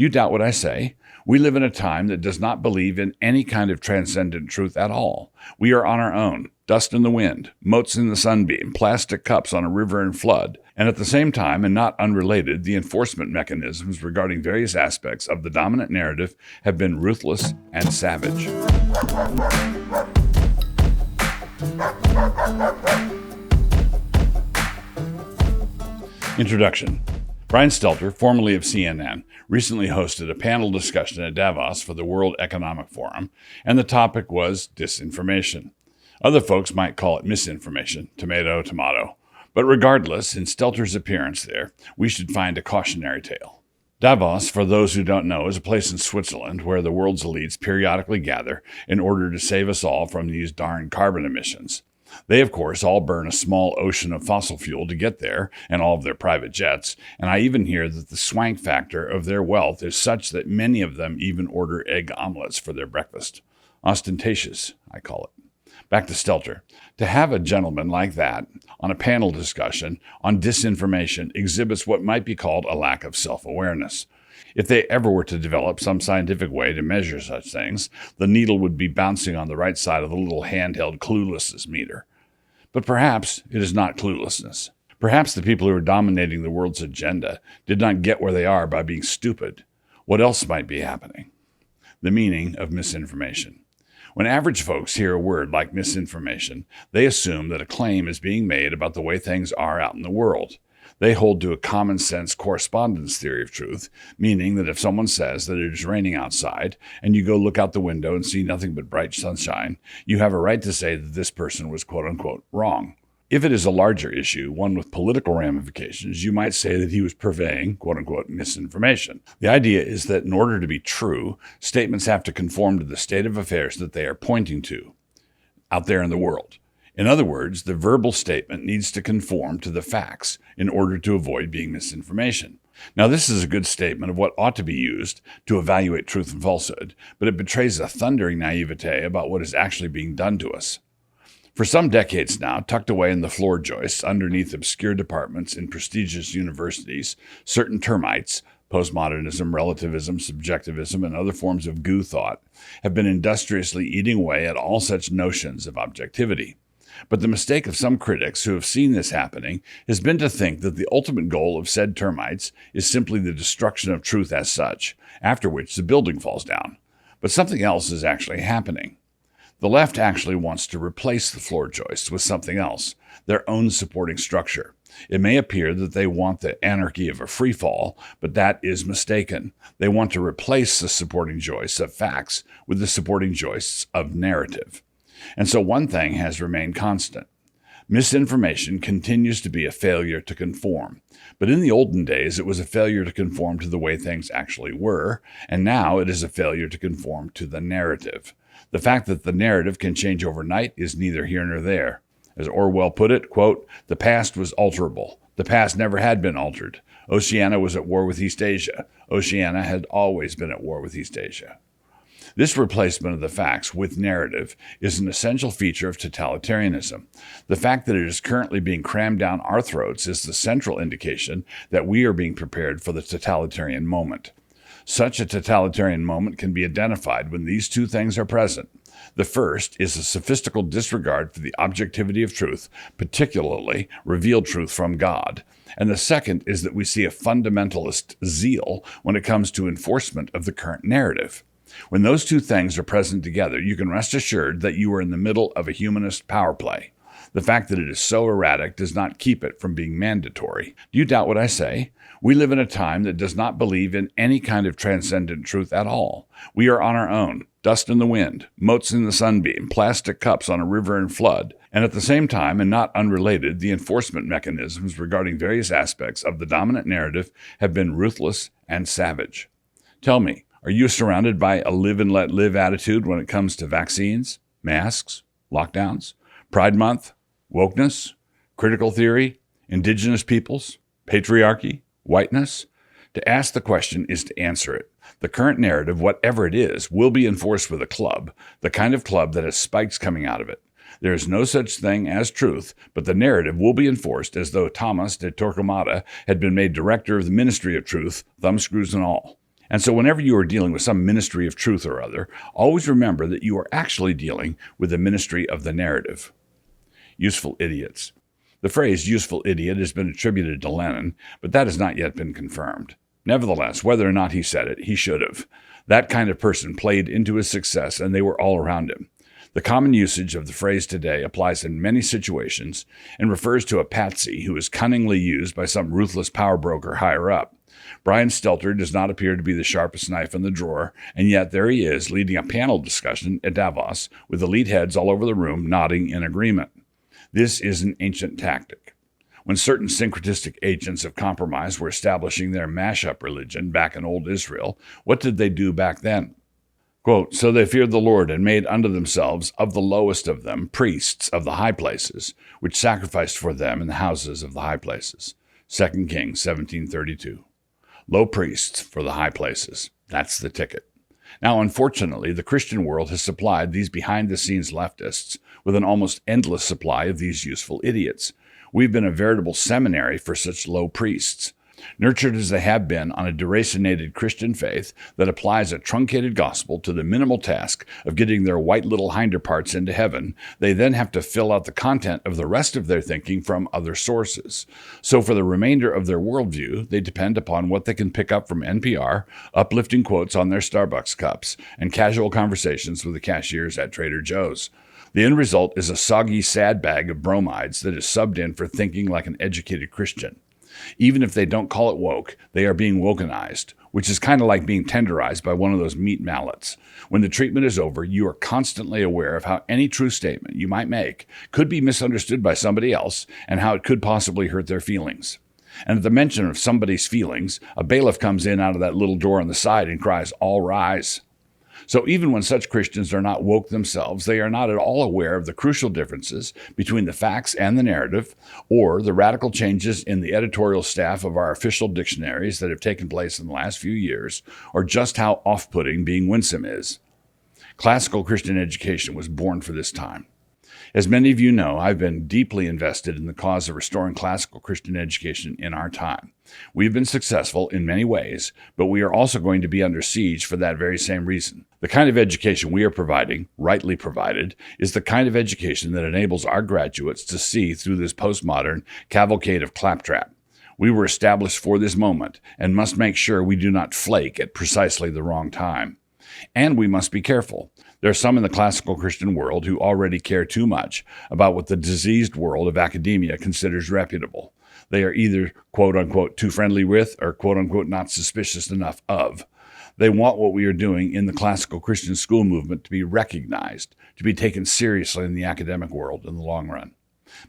Do you doubt what I say? We live in a time that does not believe in any kind of transcendent truth at all. We are on our own, dust in the wind, motes in the sunbeam, plastic cups on a river in flood, and at the same time, and not unrelated, the enforcement mechanisms regarding various aspects of the dominant narrative have been ruthless and savage. Introduction. Brian Stelter, formerly of CNN, recently hosted a panel discussion at Davos for the World Economic Forum, and the topic was disinformation. Other folks might call it misinformation, tomato, tomato. But regardless, in Stelter's appearance there, we should find a cautionary tale. Davos, for those who don't know, is a place in Switzerland where the world's elites periodically gather in order to save us all from these darn carbon emissions. They, of course, all burn a small ocean of fossil fuel to get there, and all of their private jets, and I even hear that the swank factor of their wealth is such that many of them even order egg omelets for their breakfast. Ostentatious, I call it. Back to Stelter. To have a gentleman like that on a panel discussion on disinformation exhibits what might be called a lack of self-awareness. If they ever were to develop some scientific way to measure such things, the needle would be bouncing on the right side of the little handheld cluelessness meter. But perhaps it is not cluelessness. Perhaps the people who are dominating the world's agenda did not get where they are by being stupid. What else might be happening? The meaning of misinformation. When average folks hear a word like misinformation, they assume that a claim is being made about the way things are out in the world. They hold to a common sense correspondence theory of truth, meaning that if someone says that it is raining outside and you go look out the window and see nothing but bright sunshine, you have a right to say that this person was quote unquote wrong. If it is a larger issue, one with political ramifications, you might say that he was purveying quote unquote misinformation. The idea is that in order to be true, statements have to conform to the state of affairs that they are pointing to out there in the world. In other words, the verbal statement needs to conform to the facts in order to avoid being misinformation. Now, this is a good statement of what ought to be used to evaluate truth and falsehood, but it betrays a thundering naivete about what is actually being done to us. For some decades now, tucked away in the floor joists underneath obscure departments in prestigious universities, certain termites, postmodernism, relativism, subjectivism, and other forms of goo thought, have been industriously eating away at all such notions of objectivity. But the mistake of some critics who have seen this happening has been to think that the ultimate goal of said termites is simply the destruction of truth as such, after which the building falls down. But something else is actually happening. The left actually wants to replace the floor joists with something else, their own supporting structure. It may appear that they want the anarchy of a free fall, but that is mistaken. They want to replace the supporting joists of facts with the supporting joists of narrative. And so one thing has remained constant. Misinformation continues to be a failure to conform. But in the olden days, it was a failure to conform to the way things actually were, and now it is a failure to conform to the narrative. The fact that the narrative can change overnight is neither here nor there. As Orwell put it, quote, "The past was alterable. The past never had been altered. Oceania was at war with East Asia. Oceania had always been at war with East Asia." This replacement of the facts with narrative is an essential feature of totalitarianism. The fact that it is currently being crammed down our throats is the central indication that we are being prepared for the totalitarian moment. Such a totalitarian moment can be identified when these two things are present. The first is a sophistical disregard for the objectivity of truth, particularly revealed truth from God. And the second is that we see a fundamentalist zeal when it comes to enforcement of the current narrative. When those two things are present together, you can rest assured that you are in the middle of a humanist power play. The fact that it is so erratic does not keep it from being mandatory. Do you doubt what I say? We live in a time that does not believe in any kind of transcendent truth at all. We are on our own, dust in the wind, motes in the sunbeam, plastic cups on a river in flood, and at the same time, and not unrelated, the enforcement mechanisms regarding various aspects of the dominant narrative have been ruthless and savage. Tell me, are you surrounded by a live and let live attitude when it comes to vaccines, masks, lockdowns, Pride Month, wokeness, critical theory, indigenous peoples, patriarchy, whiteness? To ask the question is to answer it. The current narrative, whatever it is, will be enforced with a club, the kind of club that has spikes coming out of it. There is no such thing as truth, but the narrative will be enforced as though Thomas de Torquemada had been made director of the Ministry of Truth, thumbscrews and all. And so whenever you are dealing with some ministry of truth or other, always remember that you are actually dealing with the ministry of the narrative. Useful idiots. The phrase useful idiot has been attributed to Lenin, but that has not yet been confirmed. Nevertheless, whether or not he said it, he should have. That kind of person played into his success, and they were all around him. The common usage of the phrase today applies in many situations and refers to a patsy who is cunningly used by some ruthless power broker higher up. Brian Stelter does not appear to be the sharpest knife in the drawer, and yet there he is leading a panel discussion at Davos with elite heads all over the room nodding in agreement. This is an ancient tactic. When certain syncretistic agents of compromise were establishing their mashup religion back in old Israel, what did they do back then? Quote, "So they feared the Lord and made unto themselves of the lowest of them priests of the high places, which sacrificed for them in the houses of the high places." 2 Kings 17:32. Low priests for the high places. That's the ticket. Now, unfortunately, the Christian world has supplied these behind-the-scenes leftists with an almost endless supply of these useful idiots. We've been a veritable seminary for such low priests. Nurtured as they have been on a deracinated Christian faith that applies a truncated gospel to the minimal task of getting their white little hinder parts into heaven, they then have to fill out the content of the rest of their thinking from other sources. So for the remainder of their worldview, they depend upon what they can pick up from NPR, uplifting quotes on their Starbucks cups, and casual conversations with the cashiers at Trader Joe's. The end result is a soggy, sad bag of bromides that is subbed in for thinking like an educated Christian. Even if they don't call it woke, they are being wokenized, which is kind of like being tenderized by one of those meat mallets. When the treatment is over, you are constantly aware of how any true statement you might make could be misunderstood by somebody else and how it could possibly hurt their feelings. And at the mention of somebody's feelings, a bailiff comes in out of that little door on the side and cries, "All rise." So even when such Christians are not woke themselves, they are not at all aware of the crucial differences between the facts and the narrative, or the radical changes in the editorial staff of our official dictionaries that have taken place in the last few years, or just how off-putting being winsome is. Classical Christian education was born for this time. As many of you know, I've been deeply invested in the cause of restoring classical Christian education in our time. We've been successful in many ways, but we are also going to be under siege for that very same reason. The kind of education we are providing, rightly provided, is the kind of education that enables our graduates to see through this postmodern cavalcade of claptrap. We were established for this moment and must make sure we do not flake at precisely the wrong time. And we must be careful. There are some in the classical Christian world who already care too much about what the diseased world of academia considers reputable. They are either, quote-unquote, too friendly with or, quote-unquote, not suspicious enough of. They want what we are doing in the classical Christian school movement to be recognized, to be taken seriously in the academic world in the long run.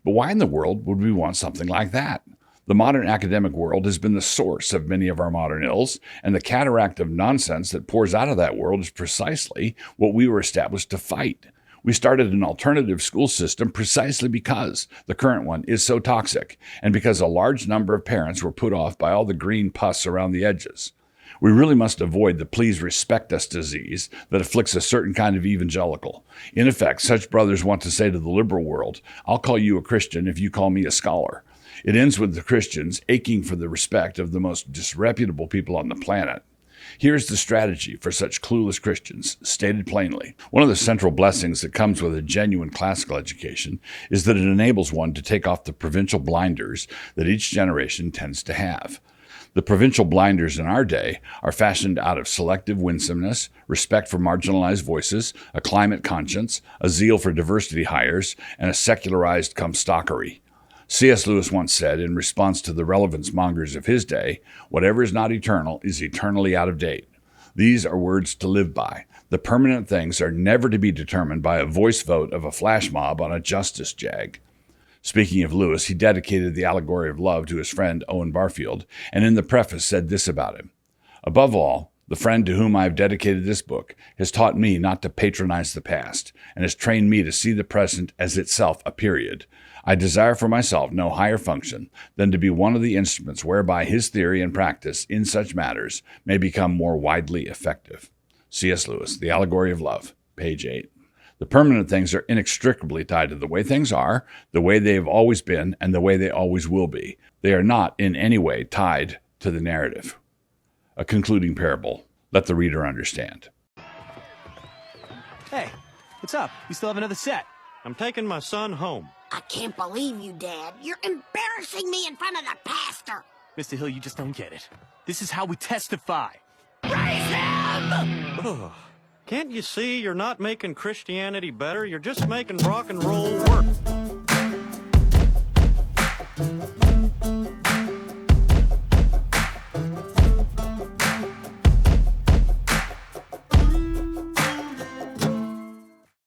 But why in the world would we want something like that? The modern academic world has been the source of many of our modern ills, and the cataract of nonsense that pours out of that world is precisely what we were established to fight. We started an alternative school system precisely because the current one is so toxic, and because a large number of parents were put off by all the green pus around the edges. We really must avoid the please respect us disease that afflicts a certain kind of evangelical. In effect, such brothers want to say to the liberal world, "I'll call you a Christian if you call me a scholar." It ends with the Christians aching for the respect of the most disreputable people on the planet. Here's the strategy for such clueless Christians, stated plainly. One of the central blessings that comes with a genuine classical education is that it enables one to take off the provincial blinders that each generation tends to have. The provincial blinders in our day are fashioned out of selective winsomeness, respect for marginalized voices, a climate conscience, a zeal for diversity hires, and a secularized comstockery. C.S. Lewis once said, in response to the relevance mongers of his day, "Whatever is not eternal is eternally out of date." These are words to live by. The permanent things are never to be determined by a voice vote of a flash mob on a justice jag. Speaking of Lewis, he dedicated the Allegory of Love to his friend Owen Barfield, and in the preface said this about him: "Above all, the friend to whom I have dedicated this book has taught me not to patronize the past, and has trained me to see the present as itself a period. I desire for myself no higher function than to be one of the instruments whereby his theory and practice in such matters may become more widely effective." C.S. Lewis, The Allegory of Love, page 8. The permanent things are inextricably tied to the way things are, the way they have always been, and the way they always will be. They are not in any way tied to the narrative. A concluding parable. Let the reader understand. Hey, what's up? We still have another set. I'm taking my son home. I can't believe you, Dad. You're embarrassing me in front of the pastor. Mr. Hill, you just don't get it. This is how we testify. Raise him! Ugh. Can't you see you're not making Christianity better? You're just making rock and roll work.